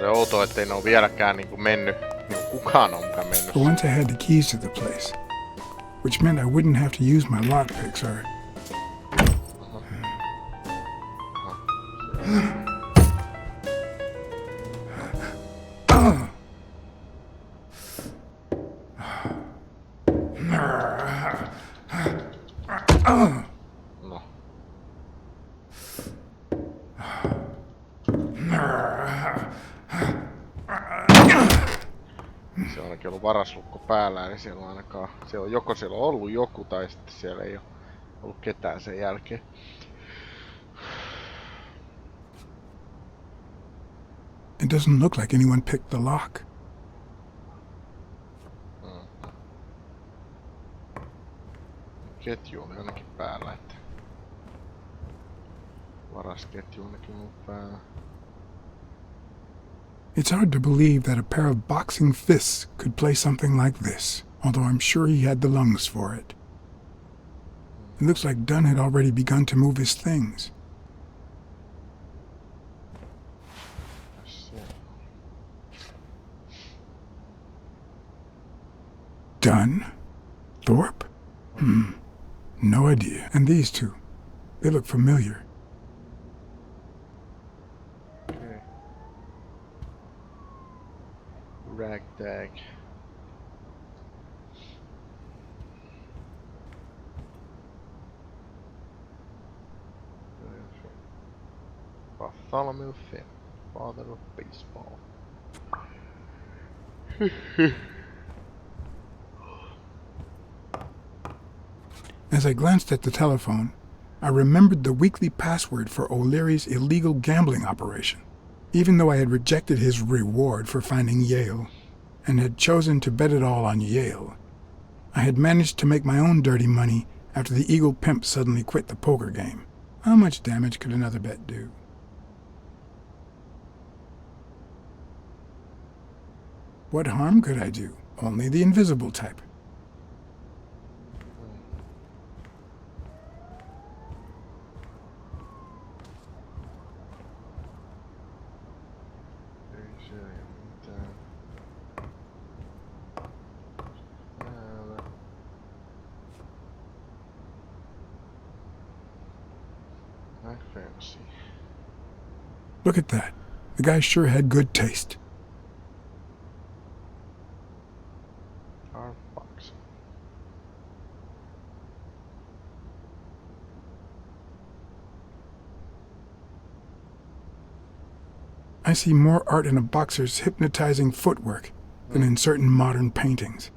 Se on outoa, ettei ne oo vieläkään niinku mennyt. Niinku kukaan onkaan mennyt. For once I had the keys to the place, which meant I wouldn't have to use my lockpicks or... No. Se on ainakin ollut varaslukko päällä, niin siellä on ainakaan... Joko siellä on ollut joku, tai sitten siellä ei ole ollut ketään sen jälkeen. It doesn't look like anyone picked the lock. Ketju oli ainakin päällä, että... Varasketju ainakin ollut päällä. It's hard to believe that a pair of boxing fists could play something like this, although I'm sure he had the lungs for it. It looks like Dunn had already begun to move his things. Dunn? Thorpe? No idea. And these two, they look familiar. Okay. Ragtag. Bartholomew Finn, father of baseball. As I glanced at the telephone, I remembered the weekly password for O'Leary's illegal gambling operation, even though I had rejected his reward for finding Yale, and had chosen to bet it all on Yale. I had managed to make my own dirty money after the Eagle pimp suddenly quit the poker game. How much damage could another bet do? What harm could I do? Only the invisible type. Fancy. Look at that. The guy sure had good taste. Our box. I see more art in a boxer's hypnotizing footwork than in certain modern paintings.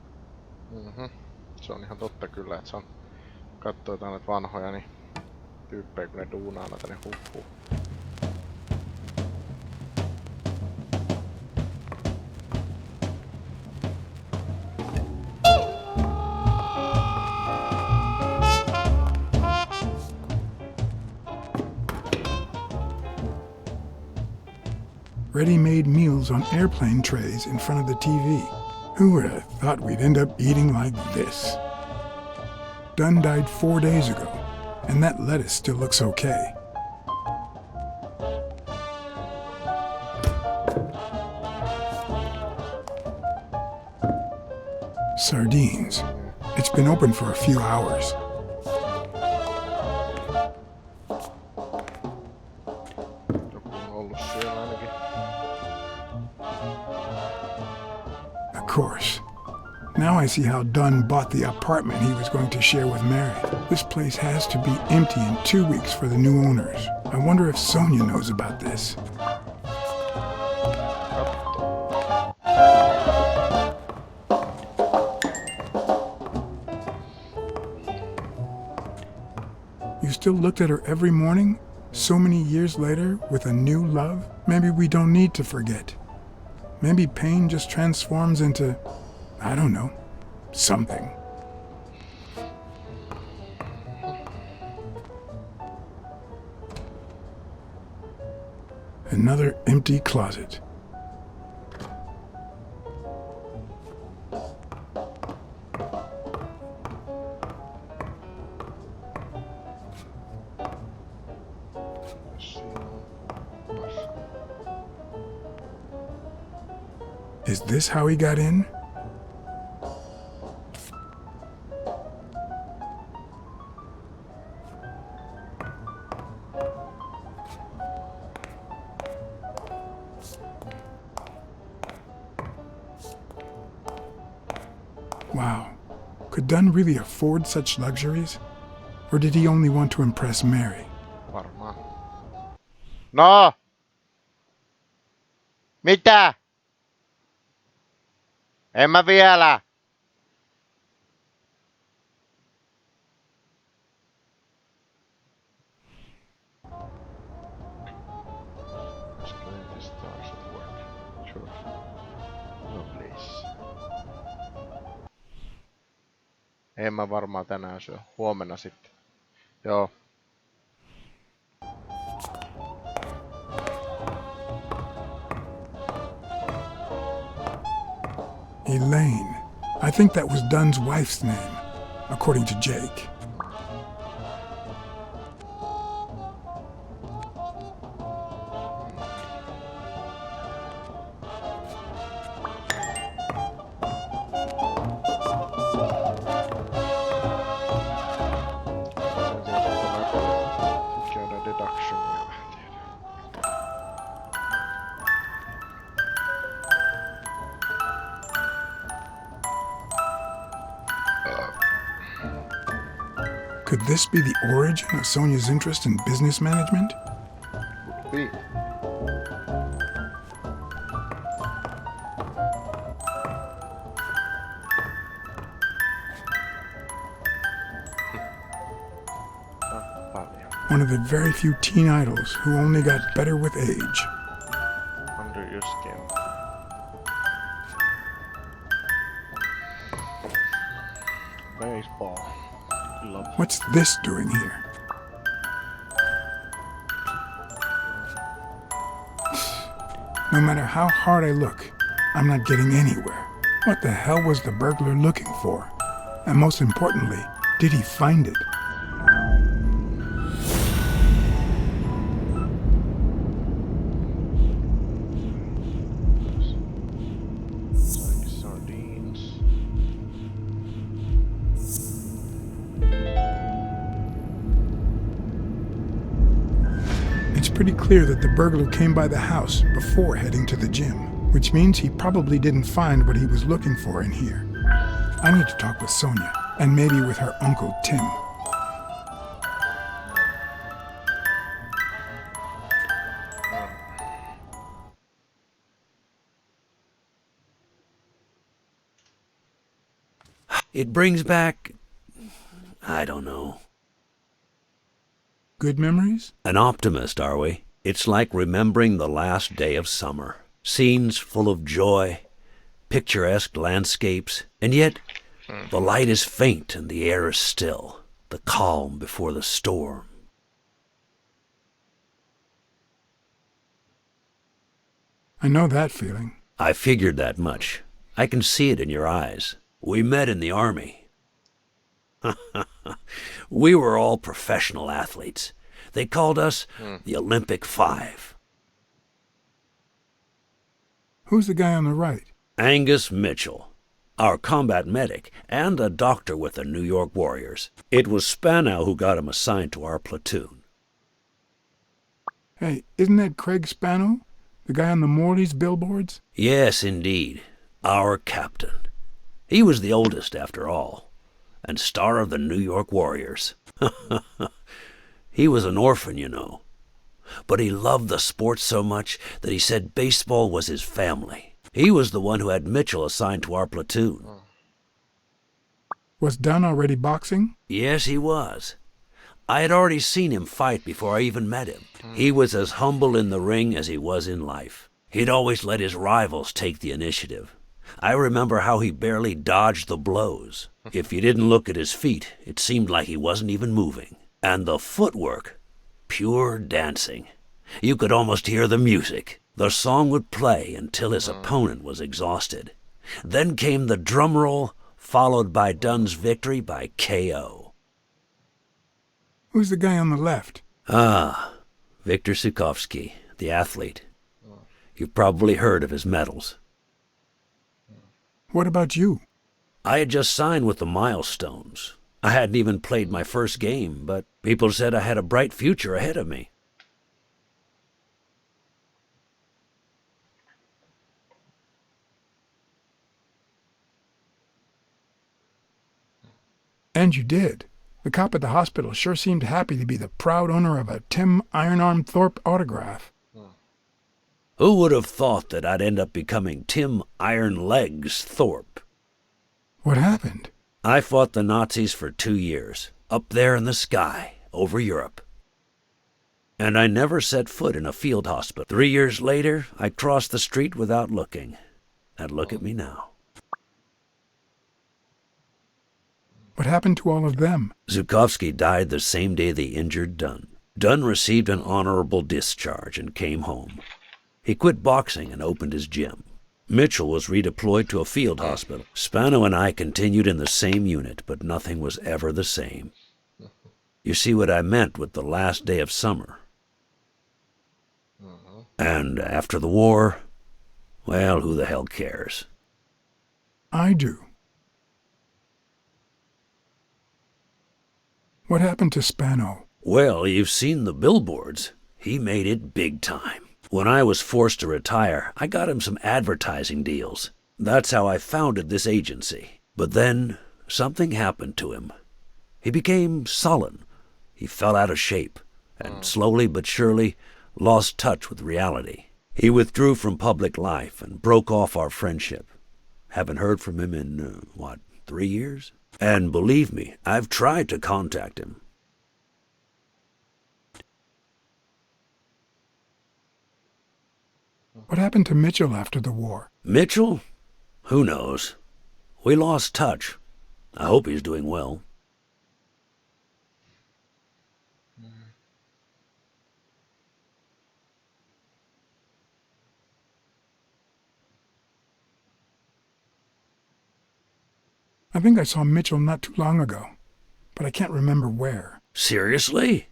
Se on ihan totta kyllä, että se on katsoo jotain näitä vanhoja niin tyyppejä, kun ne duunaa näitä, ne huppuu. Ready-made meals on airplane trays in front of the TV. Who would have thought we'd end up eating like this? Dunn died 4 days ago, and that lettuce still looks okay. Sardines. It's been open for a few hours. Of course. Now I see how Dunn bought the apartment he was going to share with Mary. This place has to be empty in 2 weeks for the new owners. I wonder if Sonia knows about this. You still looked at her every morning, so many years later, with a new love? Maybe we don't need to forget. Maybe pain just transforms into, I don't know, something. Another empty closet. Is this how he got in? Wow. Could Dunn really afford such luxuries? Or did he only want to impress Mary? Varmaan. No! Mitä? En mä vielä! En mä varmaan tänään syö. Huomenna sitten. Joo. Elaine. I think that was Dunn's wife's name, according to Jake. Käydään deductionia lähtien. Could this be the origin of Sonia's interest in business management? Could be. One of the very few teen idols who only got better with age. Under your skin. Baseball. Love. What's this doing here? No matter how hard I look, I'm not getting anywhere. What the hell was the burglar looking for? And most importantly, did he find it? Like sardines. It's pretty clear that the burglar came by the house before heading to the gym, which means he probably didn't find what he was looking for in here. I need to talk with Sonia, and maybe with her Uncle Tim. It brings back, I don't know. Good memories? An optimist, are we? It's like remembering the last day of summer. Scenes full of joy, picturesque landscapes, and yet the light is faint and the air is still, the calm before the storm. I know that feeling. I figured that much. I can see it in your eyes. We met in the Army. We were all professional athletes. They called us the Olympic Five. Who's the guy on the right? Angus Mitchell, our combat medic, and a doctor with the New York Warriors. It was Spanow who got him assigned to our platoon. Hey, isn't that Craig Spano? The guy on the Morley's billboards? Yes, indeed. Our captain. He was the oldest, after all, and star of the New York Warriors. He was an orphan, you know. But he loved the sport so much that he said baseball was his family. He was the one who had Mitchell assigned to our platoon. Was Dunn already boxing? Yes, he was. I had already seen him fight before I even met him. He was as humble in the ring as he was in life. He'd always let his rivals take the initiative. I remember how he barely dodged the blows. If you didn't look at his feet, it seemed like he wasn't even moving. And the footwork, pure dancing. You could almost hear the music. The song would play until his opponent was exhausted. Then came the drum roll, followed by Dunn's victory by KO. Who's the guy on the left? Ah, Viktor Sukovsky, the athlete. You've probably heard of his medals. What about you? I had just signed with the Milestones. I hadn't even played my first game, but people said I had a bright future ahead of me. And you did. The cop at the hospital sure seemed happy to be the proud owner of a Tim Ironarm Thorpe autograph. Who would have thought that I'd end up becoming Tim Iron Legs Thorpe? What happened? I fought the Nazis for 2 years, up there in the sky, over Europe. And I never set foot in a field hospital. 3 years later, I crossed the street without looking. And look at me now. What happened to all of them? Zhukovsky died the same day they injured Dunn. Dunn received an honorable discharge and came home. He quit boxing and opened his gym. Mitchell was redeployed to a field hospital. Spano and I continued in the same unit, but nothing was ever the same. You see what I meant with the last day of summer. And after the war, well, who the hell cares? I do. What happened to Spano? Well, you've seen the billboards. He made it big time. When I was forced to retire, I got him some advertising deals. That's how I founded this agency. But then, something happened to him. He became sullen. He fell out of shape, and slowly but surely lost touch with reality. He withdrew from public life and broke off our friendship. Haven't heard from him in, 3 years? And believe me, I've tried to contact him. What happened to Mitchell after the war? Mitchell? Who knows? We lost touch. I hope he's doing well. I think I saw Mitchell not too long ago, but I can't remember where. Seriously?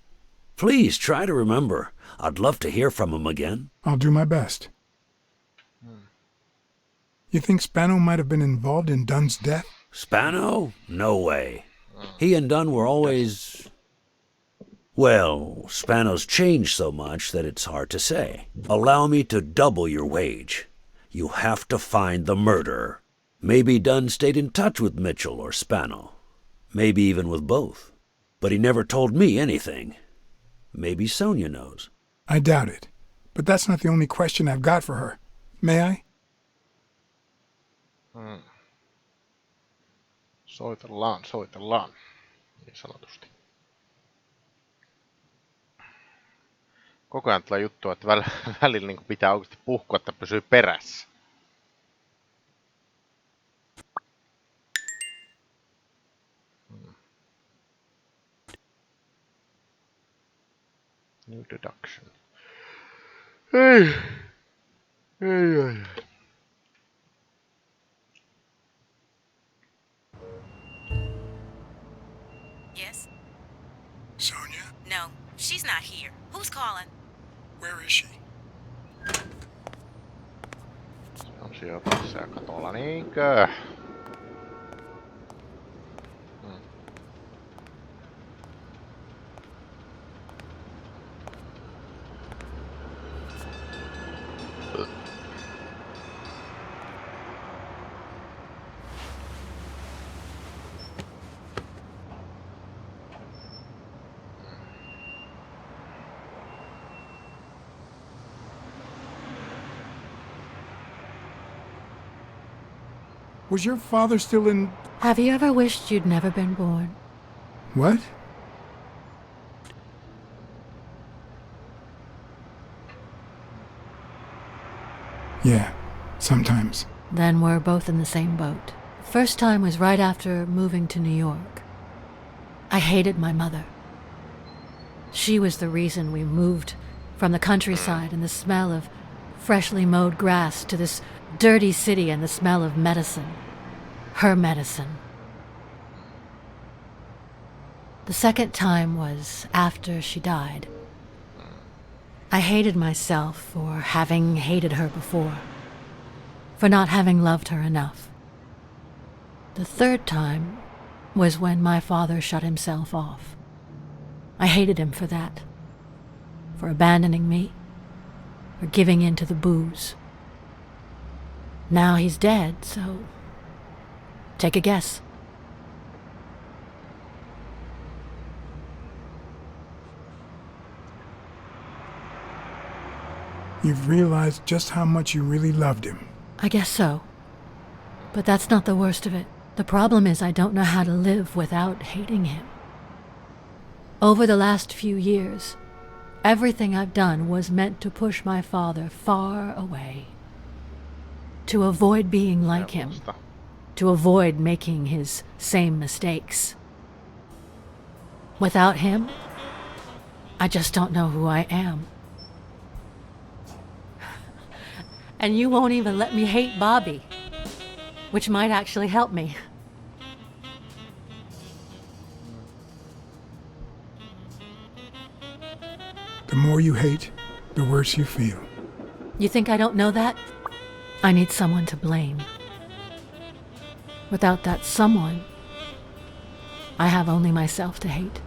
Please try to remember. I'd love to hear from him again. I'll do my best. You think Spano might have been involved in Dunn's death? Spano? No way. He and Dunn were always... Well, Spano's changed so much that it's hard to say. Allow me to double your wage. You have to find the murderer. Maybe Dunn stayed in touch with Mitchell or Spano. Maybe even with both. But he never told me anything. Maybe Sonia knows. I doubt it. But that's not the only question I've got for her. May I? Soitellaan. Niin sanotusti. Koko ajan tulee juttua, että välillä niin pitää oikeasti puhkua, että pysyy perässä. New deduction. Ei. Yes? Sonia? No, she's not here. Who's calling? Where is she? Se on siellä tässä ja katolla niinkö? Was your father still in... Have you ever wished you'd never been born? What? Yeah, sometimes. Then we're both in the same boat. First time was right after moving to New York. I hated my mother. She was the reason we moved from the countryside and the smell of freshly mowed grass to this dirty city and the smell of medicine. Her medicine. The second time was after she died. I hated myself for having hated her before, for not having loved her enough. The third time was when my father shut himself off. I hated him for that. For abandoning me. For giving in to the booze. Now he's dead, so take a guess. You've realized just how much you really loved him. I guess so. But that's not the worst of it. The problem is I don't know how to live without hating him. Over the last few years, everything I've done was meant to push my father far away. To avoid being like him. To avoid making his same mistakes. Without him, I just don't know who I am. And you won't even let me hate Bobby, which might actually help me. The more you hate, the worse you feel. You think I don't know that? I need someone to blame. Without that someone, I have only myself to hate.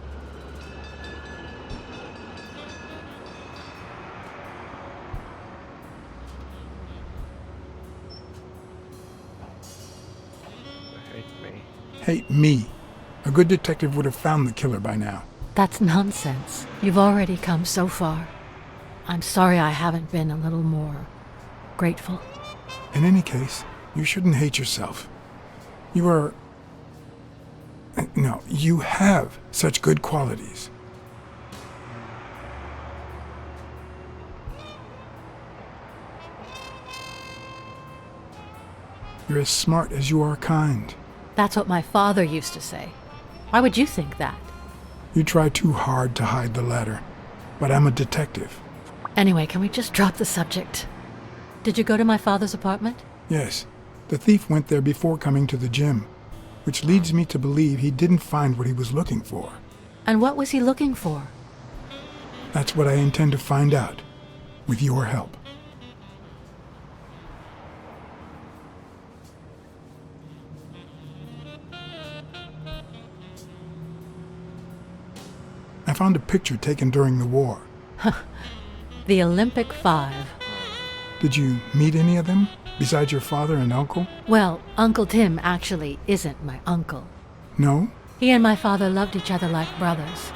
Hate me. A good detective would have found the killer by now. That's nonsense. You've already come so far. I'm sorry I haven't been a little more grateful. In any case, you shouldn't hate yourself. You are... No, you have such good qualities. You're as smart as you are kind. That's what my father used to say. Why would you think that? You try too hard to hide the latter, but I'm a detective. Anyway, can we just drop the subject? Did you go to my father's apartment? Yes, the thief went there before coming to the gym, which leads me to believe he didn't find what he was looking for. And what was he looking for? That's what I intend to find out, with your help. I found a picture taken during the war. The Olympic 5. Did you meet any of them, besides your father and uncle? Well, Uncle Tim actually isn't my uncle. No? He and my father loved each other like brothers.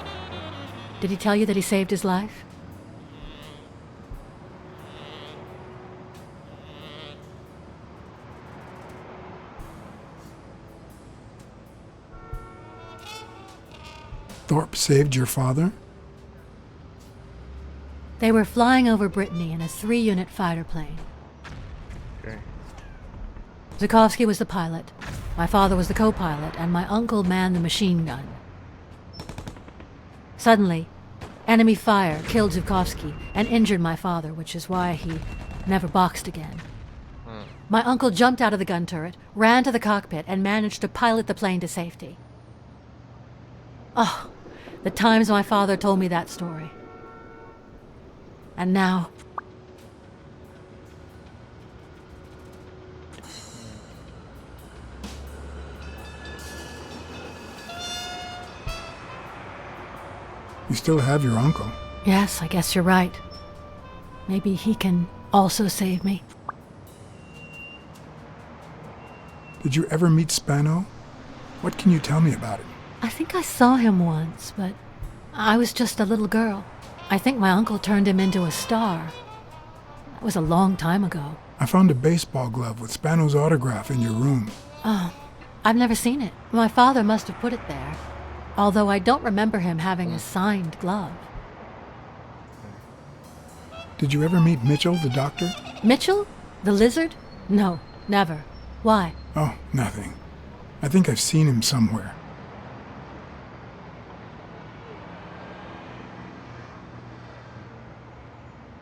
Did he tell you that he saved his life? Thorpe saved your father? They were flying over Brittany in a 3-unit fighter plane. Okay. Zukovsky was the pilot, my father was the co-pilot, and my uncle manned the machine gun. Suddenly, enemy fire killed Zukovsky and injured my father, which is why he never boxed again. My uncle jumped out of the gun turret, ran to the cockpit, and managed to pilot the plane to safety. Oh, the times my father told me that story. And now... You still have your uncle. Yes, I guess you're right. Maybe he can also save me. Did you ever meet Spano? What can you tell me about him? I think I saw him once, but I was just a little girl. I think my uncle turned him into a star. That was a long time ago. I found a baseball glove with Spano's autograph in your room. Oh, I've never seen it. My father must have put it there. Although I don't remember him having a signed glove. Did you ever meet Mitchell, the doctor? Mitchell? The lizard? No, never. Why? Oh, nothing. I think I've seen him somewhere.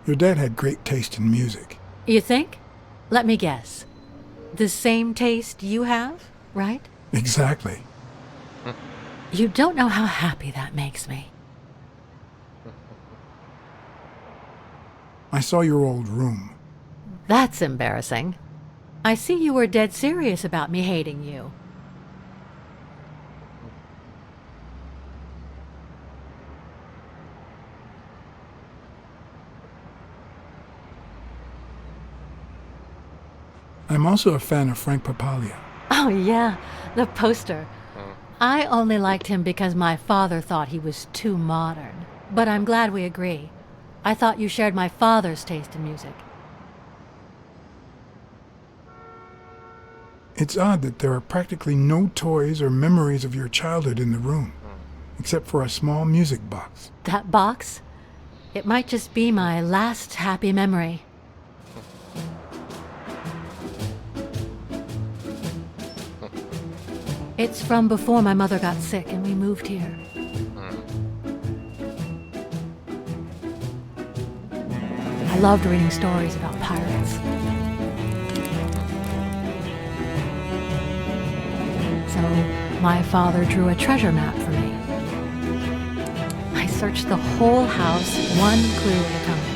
Your dad had great taste in music. You think? Let me guess. The same taste you have, right? Exactly. You don't know how happy that makes me. I saw your old room. That's embarrassing. I see you were dead serious about me hating you. I'm also a fan of Frank Papaglia. Oh, yeah, the poster. I only liked him because my father thought he was too modern. But I'm glad we agree. I thought you shared my father's taste in music. It's odd that there are practically no toys or memories of your childhood in the room, except for a small music box. That box? It might just be my last happy memory. It's from before my mother got sick and we moved here. I loved reading stories about pirates. So my father drew a treasure map for me. I searched the whole house, one clue at a time.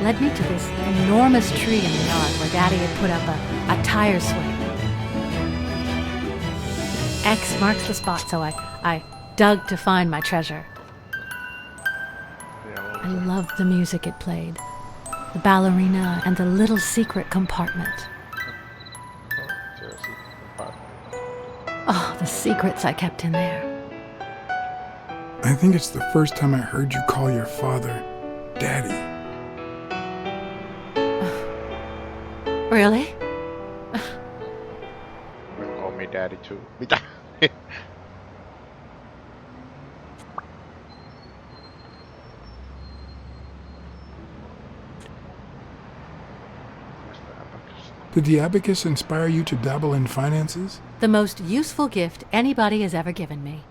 Led me to this enormous tree in the yard where Daddy had put up a tire swing. X marks the spot, so I dug to find my treasure. I loved the music it played, the ballerina and the little secret compartment. Oh, the secrets I kept in there. I think it's the first time I heard you call your father Daddy. Really? You call me daddy too. Mitä? Did the abacus inspire you to dabble in finances? The most useful gift anybody has ever given me.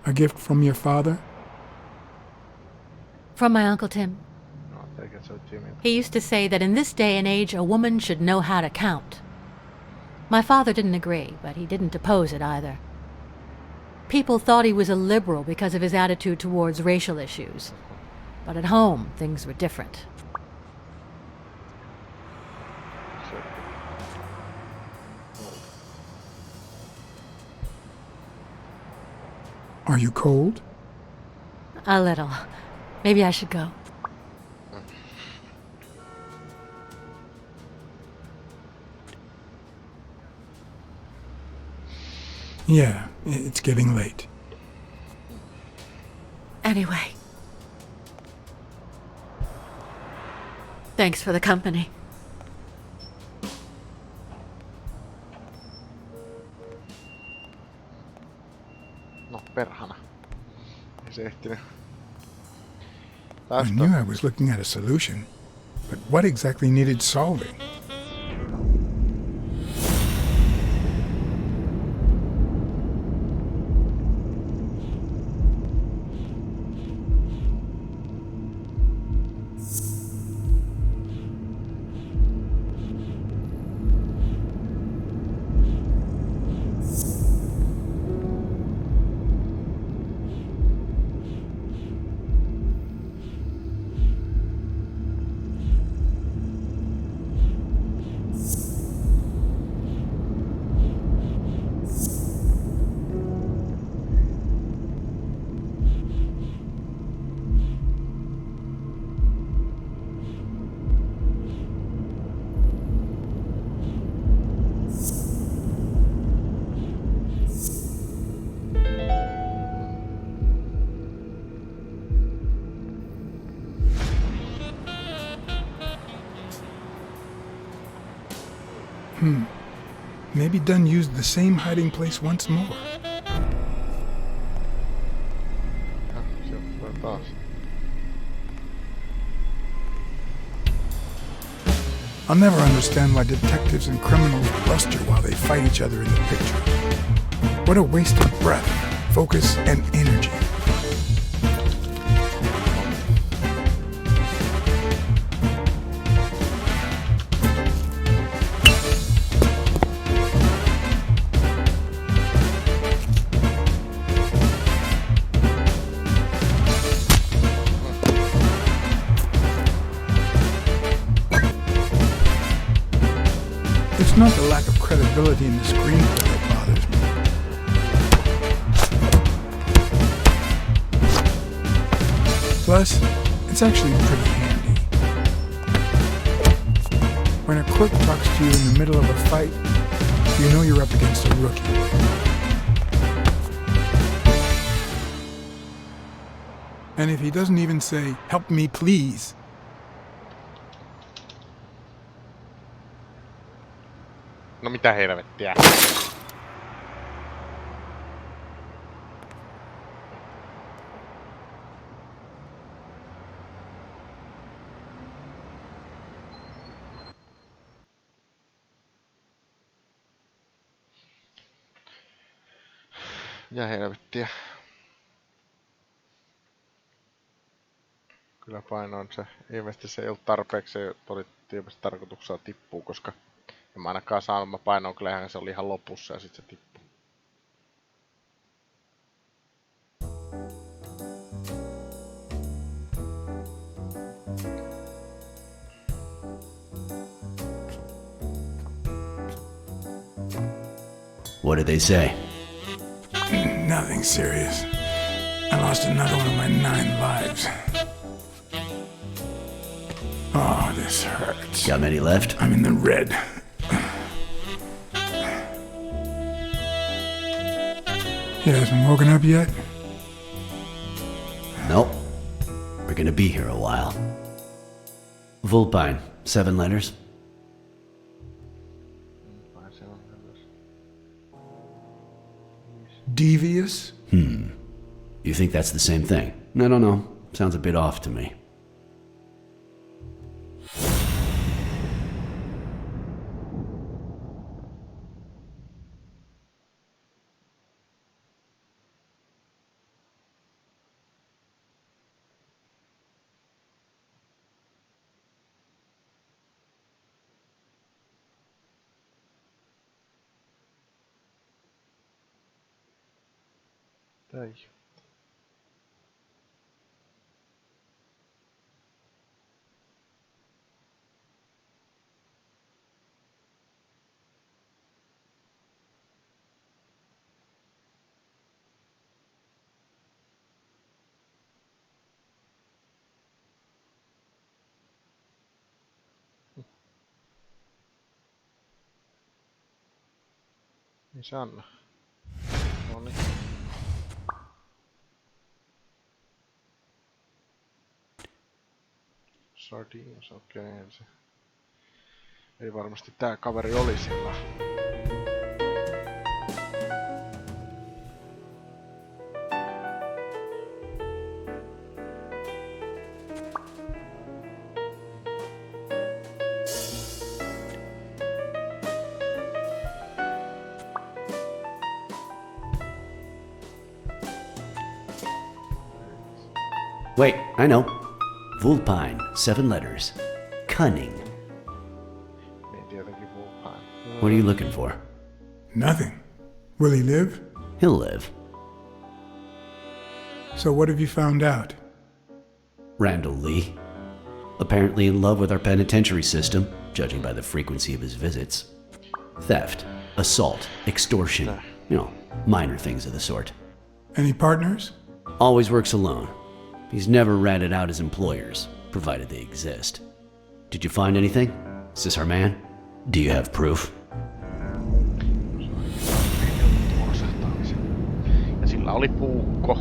A gift from your father? From my Uncle Tim. No, they get so timid. He used to say that in this day and age, a woman should know how to count. My father didn't agree, but he didn't oppose it either. People thought he was a liberal because of his attitude towards racial issues. But at home, things were different. Are you cold? A little. Maybe I should go. Yeah, it's getting late. Anyway. Thanks for the company. No perhana. Ei se ehtinyt. I knew I was looking at a solution, but what exactly needed solving? Maybe Dunn used the same hiding place once more. Se on taas. I'll never understand why detectives and criminals bluster while they fight each other in the picture. What a waste of breath, focus, and energy. It's not the lack of credibility in the screenplay that bothers me. Plus, it's actually pretty handy. When a crook talks to you in the middle of a fight, you know you're up against a rookie. And if he doesn't even say, "Help me, please," No mitä helvettiä? Ja helvettiä. Kyllä painoin se. Ilmeisesti se ei ollut tarpeeksi, se oli tietysti tarkoituksella tippuu, koska en mä ainakaan saanut, mä painoin kyllähän se oli ihan lopussa ja sit se tippuu. What did they say? nothing serious. I lost another one of my 9 lives. Oh, this hurts. Got many left? I'm in the red. He hasn't woken up yet? Nope. We're gonna be here a while. Vulpine, 7 letters. Devious? You think that's the same thing? I don't know. Sounds a bit off to me. Tai. Missä Anna? Noniin. Sardines, okei. Se ei varmasti tää kaveri oli siellä. Wait, I know. Vulpine, 7 letters. Cunning. Niin tietenkin Vulpine. What are you looking for? Nothing. Will he live? He'll live. So what have you found out? Randall Lee. Apparently in love with our penitentiary system, judging by the frequency of his visits. Theft, assault, extortion. You know, minor things of the sort. Any partners? Always works alone. He's never ratted out his employers, provided they exist. Did you find anything? Is this our man? Do you have proof? Ja sillä oli puukko.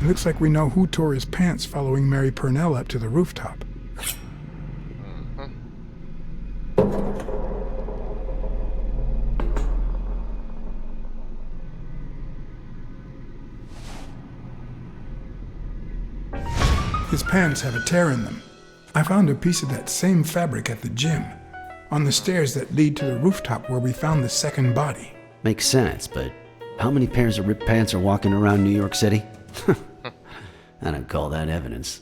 Looks like we know who tore his pants following Mary Purnell up to the rooftop. His pants have a tear in them. I found a piece of that same fabric at the gym, on the stairs that lead to the rooftop where we found the second body. Makes sense, but how many pairs of ripped pants are walking around New York City? I don't call that evidence.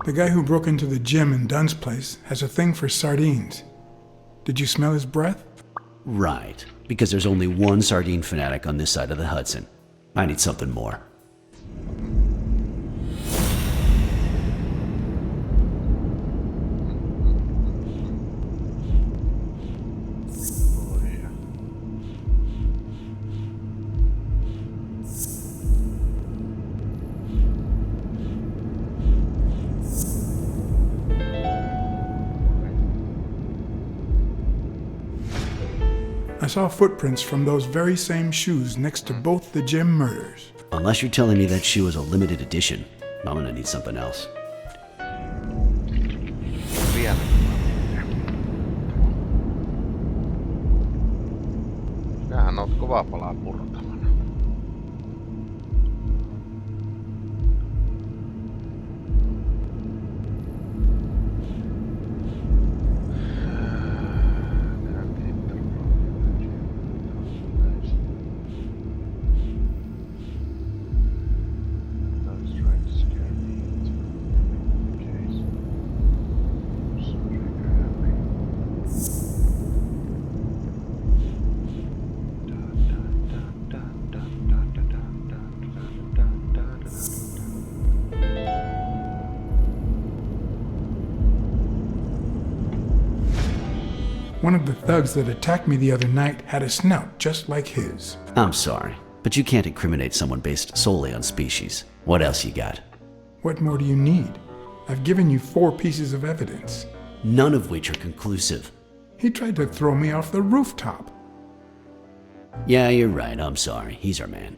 The guy who broke into the gym in Dunn's place has a thing for sardines. Did you smell his breath? Right, because there's only one sardine fanatic on this side of the Hudson. I need something more. I saw footprints from those very same shoes next to both the gym murders. Unless you're telling me that shoe is a limited edition, I'm gonna need something else. Vielä. Sähän oot kovaa palaa purtamana. One of the thugs that attacked me the other night had a snout just like his. I'm sorry, but you can't incriminate someone based solely on species. What else you got? What more do you need? I've given you 4 pieces of evidence. None of which are conclusive. He tried to throw me off the rooftop. Yeah, you're right, I'm sorry. He's our man.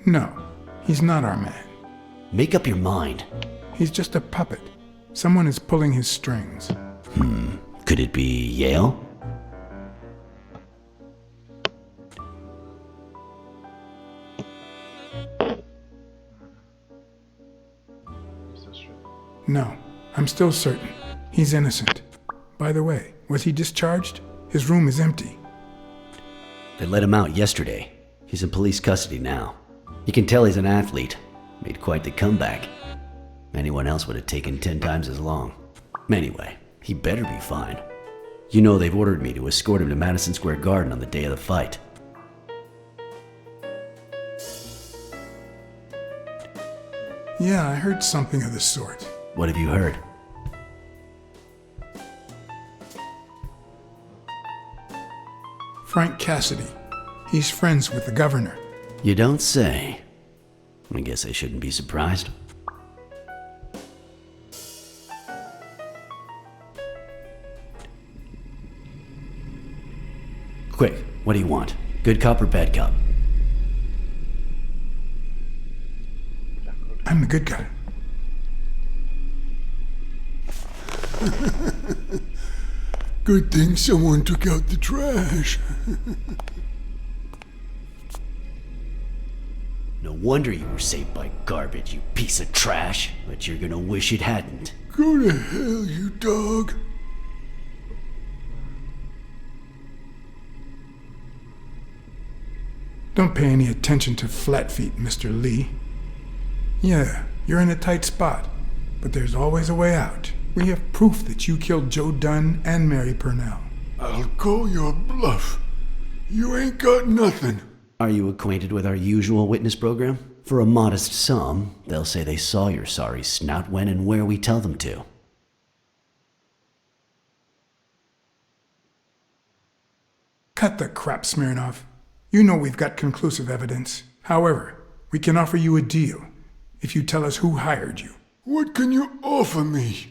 No, he's not our man. Make up your mind. He's just a puppet. Someone is pulling his strings. Could it be Yale? No, I'm still certain. He's innocent. By the way, was he discharged? His room is empty. They let him out yesterday. He's in police custody now. You can tell he's an athlete. Made quite the comeback. Anyone else would have taken 10 times as long. Anyway, he better be fine. You know they've ordered me to escort him to Madison Square Garden on the day of the fight. Yeah, I heard something of the sort. What have you heard? Frank Cassidy. He's friends with the governor. You don't say. I guess I shouldn't be surprised. Quick, what do you want? Good cop or bad cop? I'm the good guy. Good thing someone took out the trash. No wonder you were saved by garbage, you piece of trash. But you're gonna wish it hadn't. Go to hell, you dog. Don't pay any attention to flat feet, Mr. Lee. Yeah, you're in a tight spot, but there's always a way out. We have proof that you killed Joe Dunn and Mary Purnell. I'll call your bluff. You ain't got nothing. Are you acquainted with our usual witness program? For a modest sum, they'll say they saw your sorry snout when and where we tell them to. Cut the crap, Smirnoff. You know we've got conclusive evidence. However, we can offer you a deal if you tell us who hired you. What can you offer me?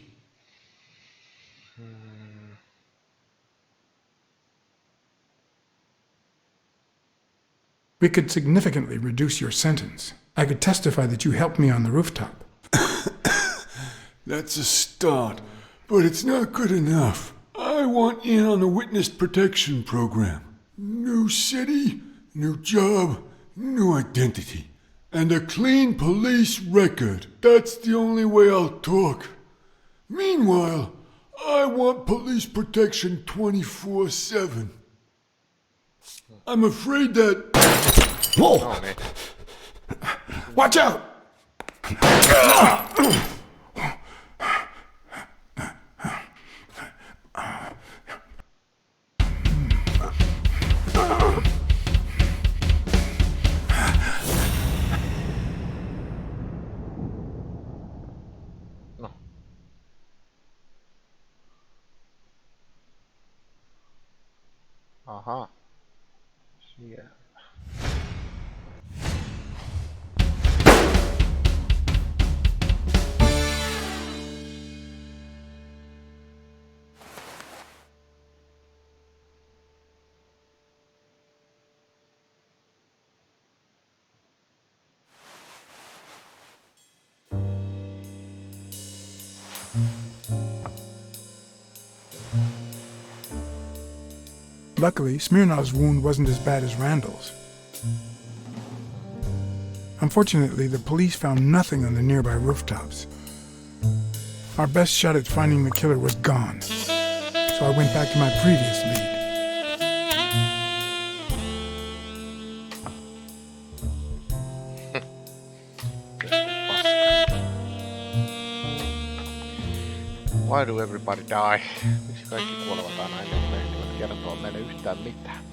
We could significantly reduce your sentence. I could testify that you helped me on the rooftop. That's a start, but it's not good enough. I want in on the witness protection program. New city, new job, new identity, and a clean police record. That's the only way I'll talk. Meanwhile, I want police protection 24/7. I'm afraid that... Whoa! No niin. Watch out! No. Aha. Siellä. Luckily, Smirnov's wound wasn't as bad as Randall's. Unfortunately, the police found nothing on the nearby rooftops. Our best shot at finding the killer was gone, so I went back to my previous lead. Why do everybody die? Miksi kaikki kuolevat aina ennen kuin ne ehtivät kertoa meille yhtään mitään?